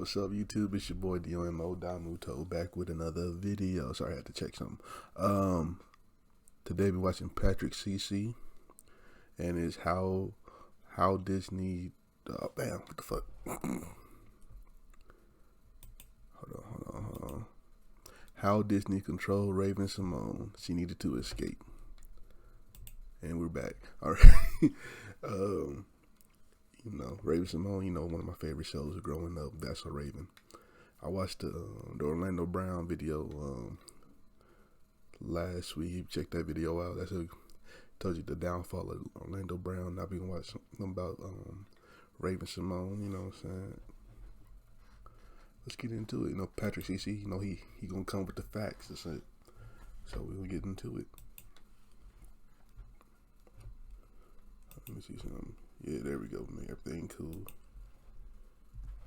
What's up, YouTube? It's your boy Domuto back with another video. Sorry, I had to check something. Today we're watching Patrick CC, and it's how Disney. Bam! What the fuck? Hold on. How Disney controlled Raven Symone. She needed to escape, and we're back. All right. Raven Symone, one of my favorite shows growing up. That's a Raven. I watched the Orlando Brown video last week. Check that video out. That's told you the downfall of Orlando Brown. Not being watching about Raven Symone. You know what I'm saying? Let's get into it. Patrick CC. He gonna come with the facts. That's it. So we'll get into it. Let me see something. Yeah, there we go, man. Everything cool.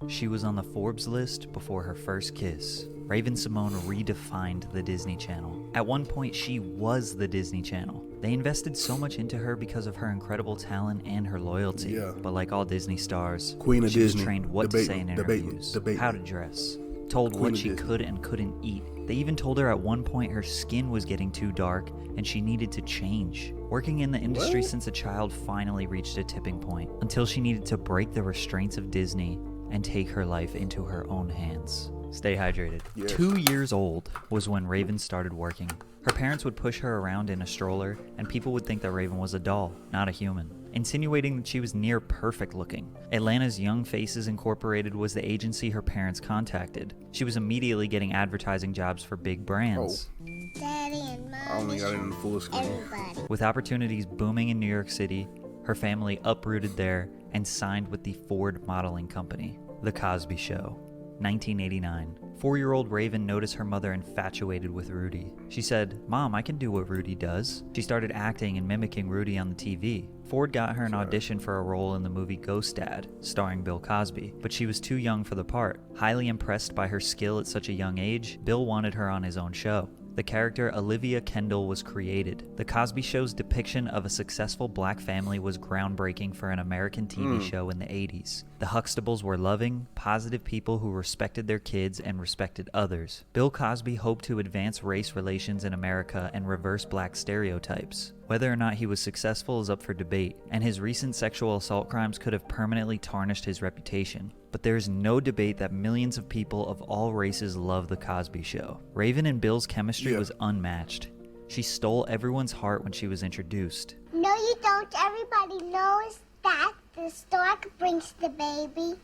She was on the Forbes list before her first kiss. Raven Symone redefined the Disney Channel. At one point, she was the Disney Channel. They invested so much into her because of her incredible talent and her loyalty. Yeah. But like all Disney stars, Queen of she Disney. was trained what to say in interviews, how to dress, told what she could and couldn't eat. They even told her at one point her skin was getting too dark and she needed to change. Working in the industry since a child finally reached a tipping point, until she needed to break the restraints of Disney and take her life into her own hands. Stay hydrated. Yes. 2 years old was when Raven started working. Her parents would push her around in a stroller, and people would think that Raven was a doll, not a human, insinuating that she was near perfect looking. Atlanta's Young Faces Incorporated was the agency her parents contacted. She was immediately getting advertising jobs for big brands. Daddy and Mommy, I only got it in the full screen. everybody. With opportunities booming in New York City, her family uprooted there and signed with the Ford Modeling Company. The Cosby Show, 1989. 4-year-old Raven noticed her mother infatuated with Rudy. She said, "Mom, I can do what Rudy does." She started acting and mimicking Rudy on the TV. Ford got her an audition for a role in the movie Ghost Dad, starring Bill Cosby, but she was too young for the part. Highly impressed by her skill at such a young age, Bill wanted her on his own show. The character Olivia Kendall was created. The Cosby Show's depiction of a successful black family was groundbreaking for an American TV show in the 80s. The Huxtables were loving, positive people who respected their kids and respected others. Bill Cosby hoped to advance race relations in America and reverse black stereotypes. Whether or not he was successful is up for debate, and his recent sexual assault crimes could have permanently tarnished his reputation. But there is no debate that millions of people of all races love The Cosby Show. Raven and Bill's chemistry was unmatched. She stole everyone's heart when she was introduced. No, you don't. Everybody knows that the stork brings the baby.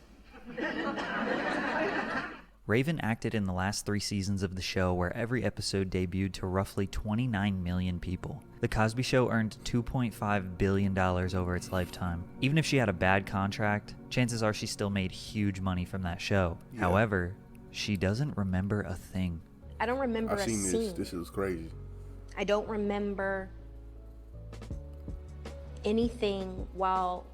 Raven acted in the last 3 seasons of the show, where every episode debuted to roughly 29 million people. The Cosby Show earned $2.5 billion over its lifetime. Even if she had a bad contract, chances are she still made huge money from that show. Yeah. However, she doesn't remember a thing. I don't remember I've a seen scene. this. This is crazy. I don't remember anything while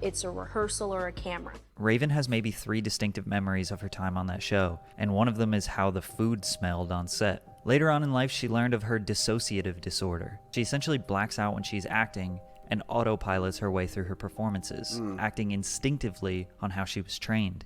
it's a rehearsal or a camera. Raven has maybe 3 distinctive memories of her time on that show, and one of them is how the food smelled on set. Later on in life, she learned of her dissociative disorder. She essentially blacks out when she's acting and autopilots her way through her performances, acting instinctively on how she was trained.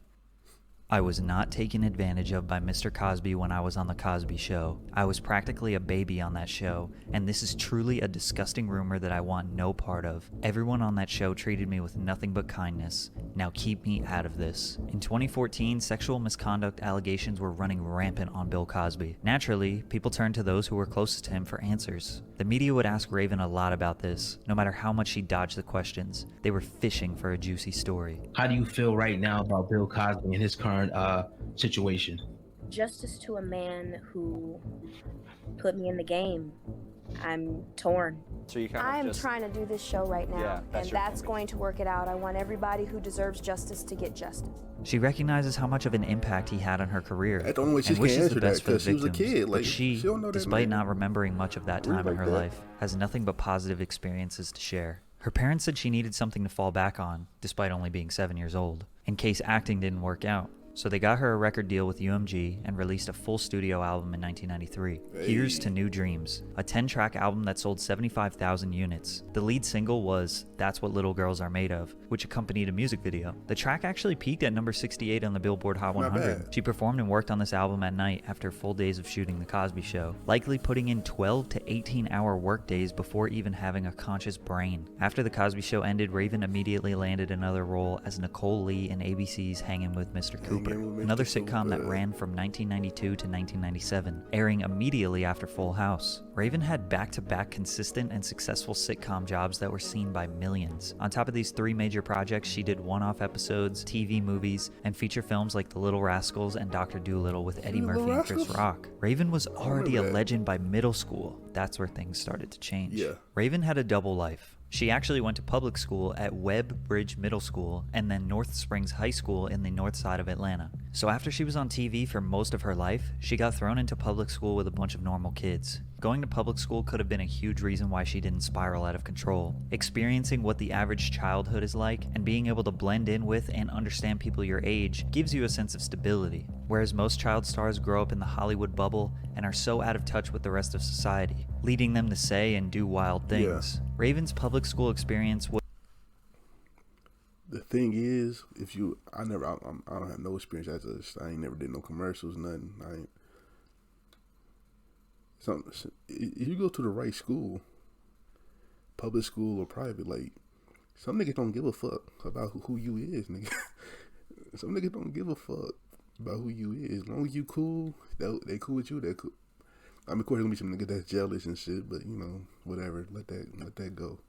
I was not taken advantage of by Mr. Cosby when I was on The Cosby Show. I was practically a baby on that show, and this is truly a disgusting rumor that I want no part of. Everyone on that show treated me with nothing but kindness. Now keep me out of this. In 2014, sexual misconduct allegations were running rampant on Bill Cosby. Naturally, people turned to those who were closest to him for answers. The media would ask Raven a lot about this, no matter how much she dodged the questions. They were fishing for a juicy story. How do you feel right now about Bill Cosby and his current situation? Justice to a man who put me in the game. I'm torn. So you kind of I'm just, trying to do this show right now, Yeah, that's and your that's focus. going to work it out. I want everybody who deserves justice to get justice. She recognizes how much of an impact he had on her career, That's the only way she and can wishes answer the that, best for the 'cause she was a victims. kid. Like, But she, she don't know that despite man. not remembering much of that Really time in like her that. life, has nothing but positive experiences to share. Her parents said she needed something to fall back on, despite only being 7 years old, in case acting didn't work out. So they got her a record deal with UMG and released a full studio album in 1993, Here's to New Dreams, a 10-track album that sold 75,000 units. The lead single was That's What Little Girls Are Made Of, which accompanied a music video. The track actually peaked at number 68 on the Billboard Hot 100. She performed and worked on this album at night after full days of shooting The Cosby Show, likely putting in 12 to 18-hour work days before even having a conscious brain. After The Cosby Show ended, Raven immediately landed another role as Nicole Lee in ABC's Hangin' with Mr. Cooper, another sitcom that ran from 1992 to 1997, airing immediately after Full House. Raven had back-to-back consistent and successful sitcom jobs that were seen by millions. On top of these 3 major projects, she did one-off episodes, TV movies, and feature films like The Little Rascals and Dr. Dolittle with Eddie Murphy and Chris Rock. Raven was already a legend by middle school. That's where things started to change. Yeah. Raven had a double life. She actually went to public school at Webb Bridge Middle School and then North Springs High School in the north side of Atlanta. So after she was on TV for most of her life, she got thrown into public school with a bunch of normal kids. Going to public school could have been a huge reason why she didn't spiral out of control. Experiencing what the average childhood is like and being able to blend in with and understand people your age gives you a sense of stability. Whereas most child stars grow up in the Hollywood bubble and are so out of touch with the rest of society, leading them to say and do wild things. Yeah. Raven's public school experience was... The thing is, I don't have no experience as I ain't never did no commercials, nothing. If you go to the right school, public school or private, like, some niggas don't give a fuck about who you is, nigga. Some niggas don't give a fuck about who you is. As long as you cool, they cool with you, they cool. I mean, of course, there's gonna be some niggas that's jealous and shit, but whatever, let that go.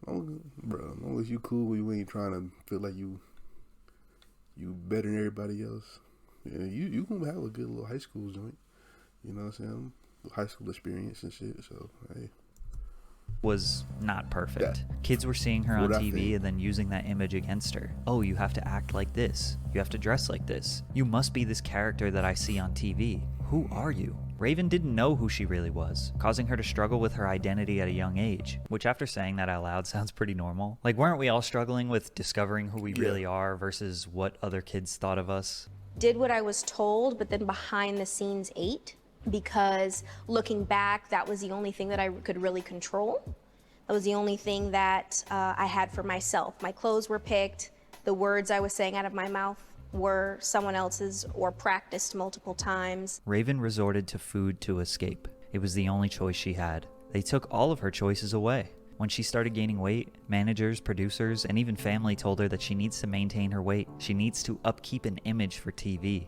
As long as you cool, you ain't trying to feel like you better than everybody else. Yeah, you gonna have a good little high school joint. You know what I'm saying? High school experience and shit. So hey. Was not perfect. Kids were seeing her on TV and then using that image against her. Oh, you have to act like this. You have to dress like this. You must be this character that I see on TV. Who are you? Raven didn't know who she really was, causing her to struggle with her identity at a young age, which after saying that out loud sounds pretty normal. Like, weren't we all struggling with discovering who we really are versus what other kids thought of us? Did what I was told, but then behind the scenes ate, because looking back, that was the only thing that I could really control. That was the only thing that I had for myself. My clothes were picked, the words I was saying out of my mouth were someone else's or practiced multiple times. Raven resorted to food to escape. It was the only choice she had. They took all of her choices away. When she started gaining weight, managers, producers, and even family told her that she needs to maintain her weight. She needs to upkeep an image for TV.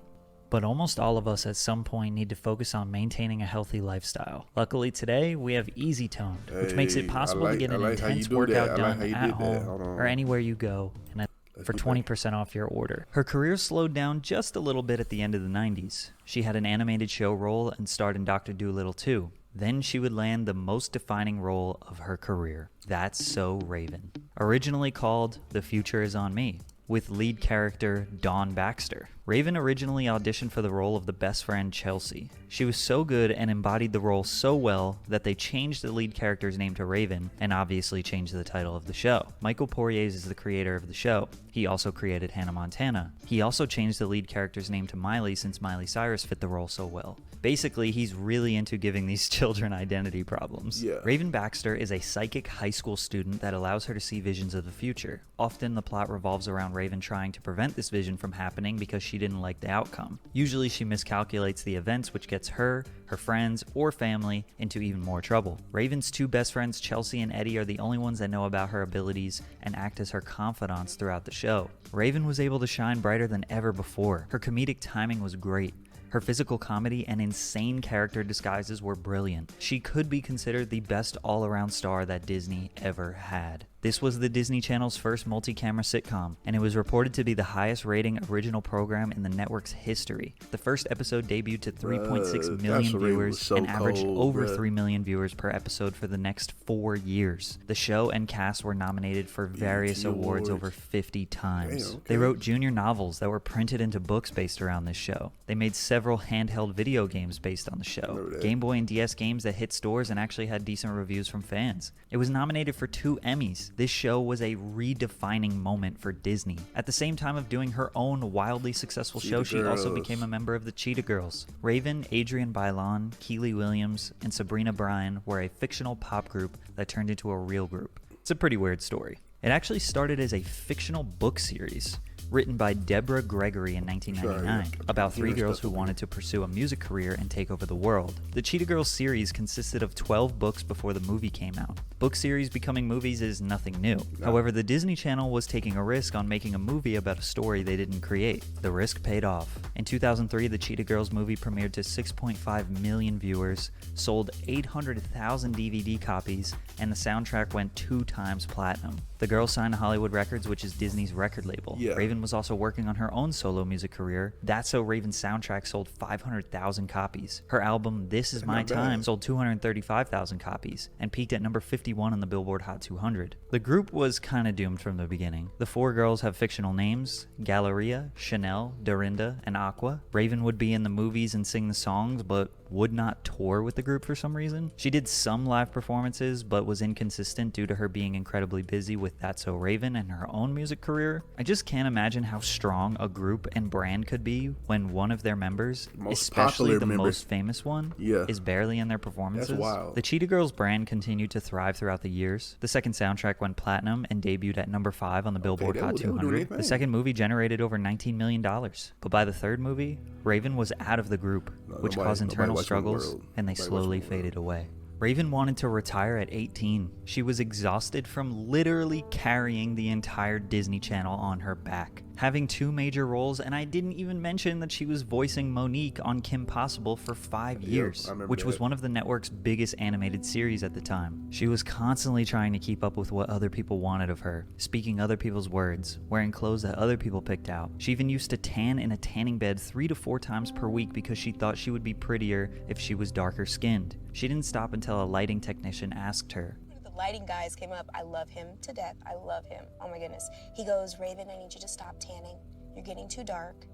But almost all of us at some point need to focus on maintaining a healthy lifestyle. Luckily today, we have Easy Toned, which makes it possible to get an intense workout done at home or anywhere you go, and for 20% off your order. Her career slowed down just a little bit at the end of the 90s. She had an animated show role and starred in Dr. Dolittle 2. Then she would land the most defining role of her career, That's So Raven. Originally called The Future Is On Me, with lead character Dawn Baxter. Raven originally auditioned for the role of the best friend Chelsea. She was so good and embodied the role so well that they changed the lead character's name to Raven and obviously changed the title of the show. Michael Poirier is the creator of the show. He also created Hannah Montana. He also changed the lead character's name to Miley since Miley Cyrus fit the role so well. Basically, he's really into giving these children identity problems. Yeah. Raven Baxter is a psychic high school student that allows her to see visions of the future. Often the plot revolves around Raven trying to prevent this vision from happening because she didn't like the outcome. Usually she miscalculates the events, which gets her, her friends, or family into even more trouble. Raven's two best friends, Chelsea and Eddie, are the only ones that know about her abilities and act as her confidants throughout the show. Raven was able to shine brighter than ever before. Her comedic timing was great. Her physical comedy and insane character disguises were brilliant. She could be considered the best all-around star that Disney ever had. This was the Disney Channel's first multi-camera sitcom, and it was reported to be the highest rating original program in the network's history. The first episode debuted to 3.6 million viewers and averaged over 3 million viewers per episode for the next 4 years. The show and cast were nominated for various awards over 50 times. Damn, okay. They wrote junior novels that were printed into books based around this show. They made several handheld video games based on the show. Game Boy and DS games that hit stores and actually had decent reviews from fans. It was nominated for 2 Emmys. This show was a redefining moment for Disney. At the same time of doing her own wildly successful show, she also became a member of the Cheetah Girls. Raven, Adrienne Bailon, Keely Williams, and Sabrina Bryan were a fictional pop group that turned into a real group. It's a pretty weird story. It actually started as a fictional book series written by Deborah Gregory in 1999 about three girls who wanted to pursue a music career and take over the world. The Cheetah Girls series consisted of 12 books before the movie came out. Book series becoming movies is nothing new. However, the Disney Channel was taking a risk on making a movie about a story they didn't create. The risk paid off. In 2003, the Cheetah Girls movie premiered to 6.5 million viewers, sold 800,000 DVD copies, and the soundtrack went 2 times platinum. The girls signed to Hollywood Records, which is Disney's record label. Raven was also working on her own solo music career. That's So Raven's soundtrack sold 500,000 copies. Her album This Is My Time sold 235,000 copies and peaked at number 51 on the Billboard Hot 200. The group was kinda doomed from the beginning. The 4 girls have fictional names: Galleria, Chanel, Dorinda, and Aqua. Raven would be in the movies and sing the songs, but would not tour with the group for some reason. She did some live performances, but was inconsistent due to her being incredibly busy with That's So Raven and her own music career. I just can't imagine how strong a group and brand could be when one of their members, especially the most famous one, is barely in their performances. That's wild. The Cheetah Girls brand continued to thrive throughout the years. The second soundtrack went platinum and debuted at number 5 on the Billboard Hot 200. The second movie generated over $19 million. But by the third movie, Raven was out of the group, which caused internal struggles, and they slowly faded away. Raven wanted to retire at 18. She was exhausted from literally carrying the entire Disney Channel on her back, having 2 major roles, and I didn't even mention that she was voicing Monique on Kim Possible for 5 years, which was one of the network's biggest animated series at the time. She was constantly trying to keep up with what other people wanted of her, speaking other people's words, wearing clothes that other people picked out. She even used to tan in a tanning bed 3 to 4 times per week because she thought she would be prettier if she was darker skinned. She didn't stop until a lighting technician asked her, the lighting guys came up. I love him to death. I love him. Oh my goodness. He goes, Raven, I need you to stop tanning. You're getting too dark,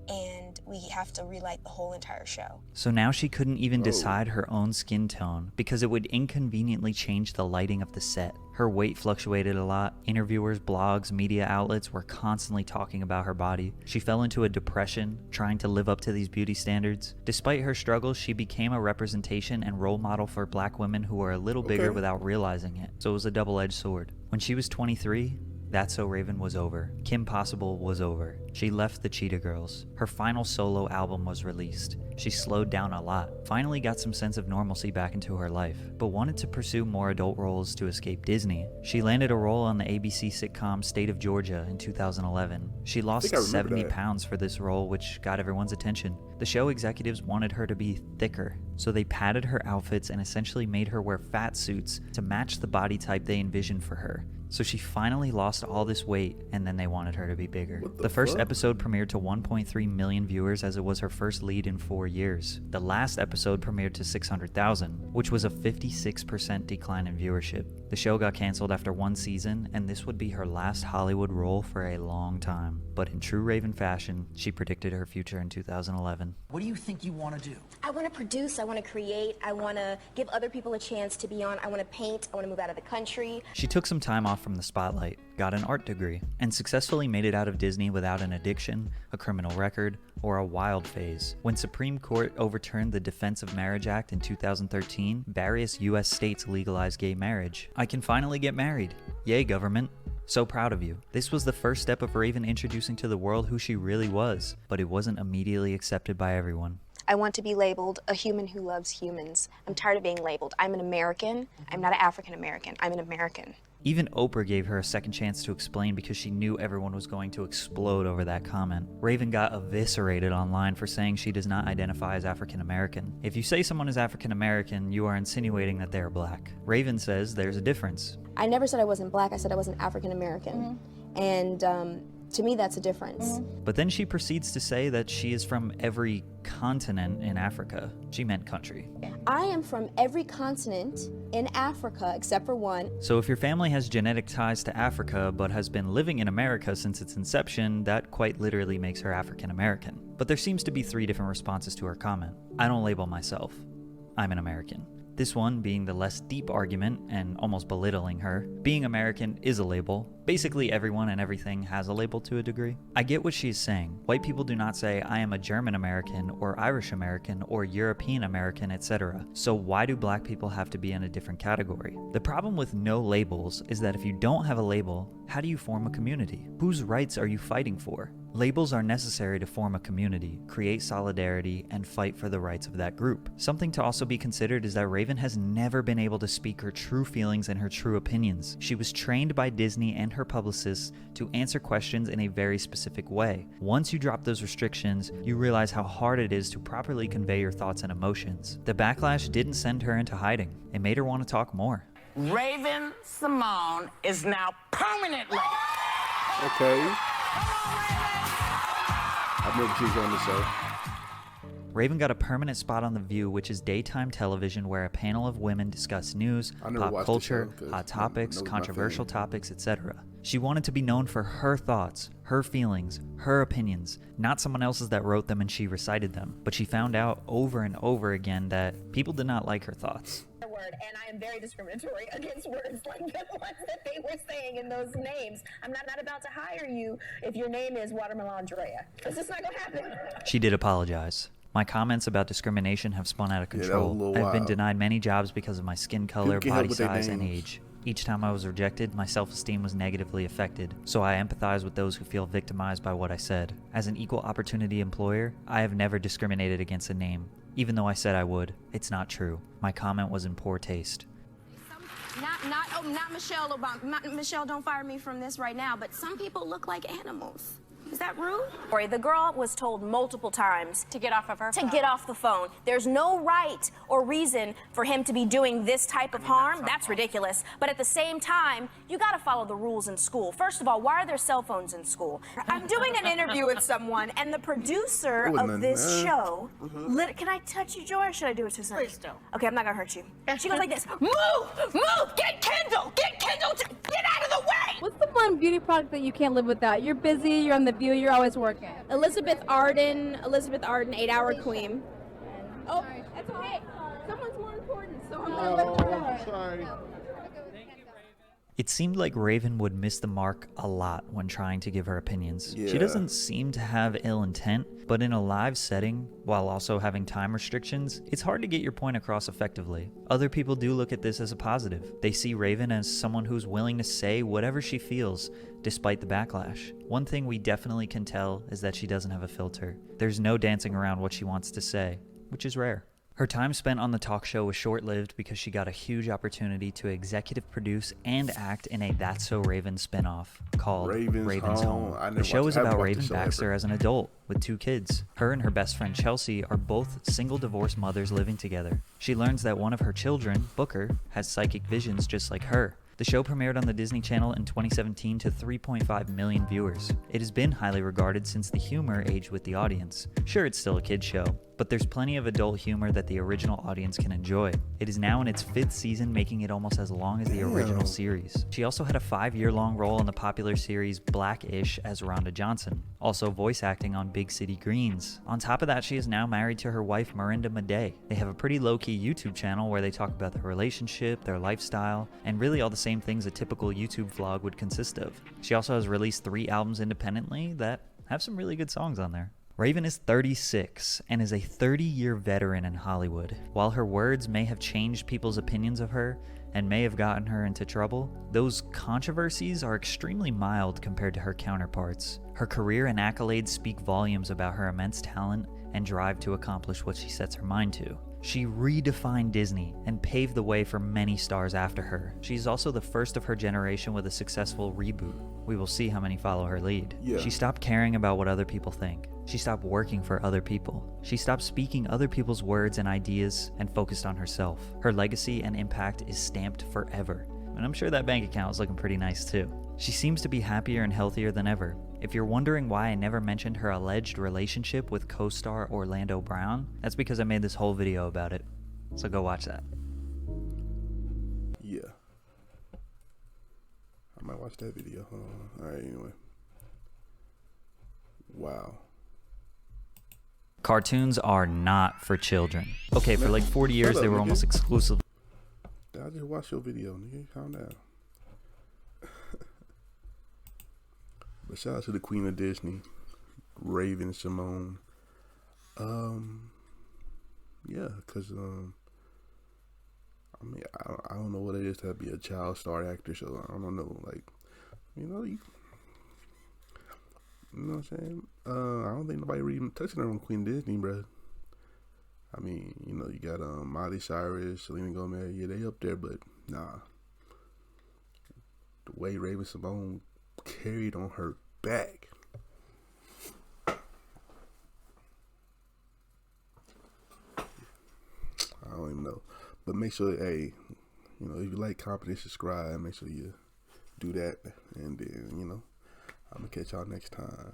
and we have to relight the whole entire show. So now she couldn't even decide her own skin tone because it would inconveniently change the lighting of the set. Her weight fluctuated a lot. Interviewers, blogs, media outlets were constantly talking about her body. She fell into a depression, trying to live up to these beauty standards. Despite her struggles, she became a representation and role model for black women who were a little bigger without realizing it. So it was a double-edged sword. When she was 23, That's So Raven was over. Kim Possible was over. She left the Cheetah Girls. Her final solo album was released. She slowed down a lot, finally got some sense of normalcy back into her life, but wanted to pursue more adult roles to escape Disney. She landed a role on the ABC sitcom State of Georgia in 2011. She lost 70 pounds for this role, which got everyone's attention. The show executives wanted her to be thicker, so they padded her outfits and essentially made her wear fat suits to match the body type they envisioned for her. So she finally lost all this weight, and then they wanted her to be bigger. The first episode premiered to 1.3 million viewers, as it was her first lead in 4 years. The last episode premiered to 600,000, which was a 56% decline in viewership. The show got canceled after 1 season, and this would be her last Hollywood role for a long time. But in true Raven fashion, she predicted her future in 2011. What do you think you want to do? I want to produce, I want to create, I want to give other people a chance to be on, I want to paint, I want to move out of the country. She took some time off from the spotlight, got an art degree, and successfully made it out of Disney without an addiction, a criminal record, or a wild phase. When Supreme Court overturned the Defense of Marriage Act in 2013, various US states legalized gay marriage. I can finally get married. Yay, government. So proud of you. This was the first step of Raven introducing to the world who she really was, but it wasn't immediately accepted by everyone. I want to be labeled a human who loves humans. I'm tired of being labeled. I'm an American. I'm not an African American. I'm an American. Even Oprah gave her a second chance to explain because she knew everyone was going to explode over that comment. Raven got eviscerated online for saying she does not identify as African American. If you say someone is African American, you are insinuating that they are black. Raven says there's a difference. I never said I wasn't black. I said I wasn't African American. And to me, that's a difference. But then she proceeds to say that she is from every continent in Africa. She meant country. I am from every continent in Africa except for one. So if your family has genetic ties to Africa but has been living in America since its inception, that quite literally makes her African American. But there seems to be 3 different responses to her comment. I don't label myself. I'm an American. This one being the less deep argument and almost belittling her. Being American is a label. Basically everyone and everything has a label to a degree. I get what she's saying. White people do not say I am a German American or Irish American or European American, etc. So why do black people have to be in a different category? The problem with no labels is that if you don't have a label, how do you form a community? Whose rights are you fighting for? Labels are necessary to form a community, create solidarity, and fight for the rights of that group. Something to also be considered is that Raven has never been able to speak her true feelings and her true opinions. She was trained by Disney and her publicists to answer questions in a very specific way. Once you drop those restrictions, you realize how hard it is to properly convey your thoughts and emotions. The backlash didn't send her into hiding. It made her want to talk more. Raven Symone is now permanently. Okay. I've never seen her on the show. Raven got a permanent spot on The View, which is daytime television where a panel of women discuss news, pop culture, hot topics, controversial topics, etc. She wanted to be known for her thoughts, her feelings, her opinions, not someone else's that wrote them and she recited them. But she found out over and over again that people did not like her thoughts. And I am very discriminatory against words like the ones that they were saying in those names. I'm not about to hire you if your name is Watermelon Andrea. It's just not going to happen. She did apologize. My comments about discrimination have spun out of control. I've been denied many jobs because of my skin color, body size, and age. Each time I was rejected, my self-esteem was negatively affected, so I empathize with those who feel victimized by what I said. As an equal opportunity employer, I have never discriminated against a name. Even though I said I would, it's not true. My comment was in poor taste. Not Michelle Obama. Michelle, don't fire me from this right now, but some people look like animals. Is that rude? The girl was told multiple times To get off of her phone. get off the phone. There's no right or reason for him to be doing this type of harm. That's ridiculous. But at the same time, you got to follow the rules in school. First of all, why are there cell phones in school? I'm doing an interview with someone, and the producer of this show, can I touch you, Joy, or should I do it to someone? Please don't. Okay, I'm not gonna hurt you. She goes like this, move, get Kendall, get out of the way. What's the one beauty product that you can't live without? You're busy, you're on The View, you're always working. Elizabeth Arden, 8-hour queen. Oh, that's okay. Someone's more important, so I'm gonna let you go. Sorry. It seemed like Raven would miss the mark a lot when trying to give her opinions. She doesn't seem to have ill intent, but in a live setting, while also having time restrictions, it's hard to get your point across effectively. Other people do look at this as a positive. They see Raven as someone who's willing to say whatever she feels, despite the backlash. One thing we definitely can tell is that she doesn't have a filter. There's no dancing around what she wants to say, which is rare. Her time spent on the talk show was short-lived because she got a huge opportunity to executive produce and act in a That's So Raven spinoff called Raven's Home. The show is about Raven Baxter as an adult with 2 kids. Her and her best friend Chelsea are both single divorced mothers living together. She learns that one of her children, Booker, has psychic visions just like her. The show premiered on the Disney Channel in 2017 to 3.5 million viewers. It has been highly regarded since the humor aged with the audience. Sure, it's still a kid's show, but there's plenty of adult humor that the original audience can enjoy. It is now in its 5th season, making it almost as long as the original series. She also had a 5-year-long role in the popular series Black-ish as Rhonda Johnson, also voice acting on Big City Greens. On top of that, she is now married to her wife Miranda Madej. They have a pretty low-key YouTube channel where they talk about their relationship, their lifestyle, and really all the same things a typical YouTube vlog would consist of. She also has released 3 albums independently that have some really good songs on there. Raven is 36 and is a 30-year veteran in Hollywood. While her words may have changed people's opinions of her and may have gotten her into trouble, those controversies are extremely mild compared to her counterparts. Her career and accolades speak volumes about her immense talent and drive to accomplish what she sets her mind to. She redefined Disney and paved the way for many stars after her. She's also the first of her generation with a successful reboot. We will see how many follow her lead. She stopped caring about what other people think. She stopped working for other people. She stopped speaking other people's words and ideas and focused on herself. Her legacy and impact is stamped forever. And I'm sure that bank account is looking pretty nice too. She seems to be happier and healthier than ever. If you're wondering why I never mentioned her alleged relationship with co-star Orlando Brown, that's because I made this whole video about it. So go watch that. Yeah. I might watch that video. Hold on. Alright, anyway. Wow. Cartoons are not for children. Okay, for like 40 years they were almost exclusively watch your video, nigga. Calm down. But shout out to the Queen of Disney, Raven Symone. Yeah, cause I mean, I don't know what it is to be a child star actor, so I don't know, like, you know what I'm saying? I don't think nobody really touching her on Queen Disney, bro. I mean, you know, you got Miley Cyrus, Selena Gomez, yeah, they up there, but nah. The way Raven Symone carried on her back. I don't even know. But make sure, hey, you know, if you like, comment, and subscribe. Make sure you do that. And then, you know, I'm going to catch y'all next time.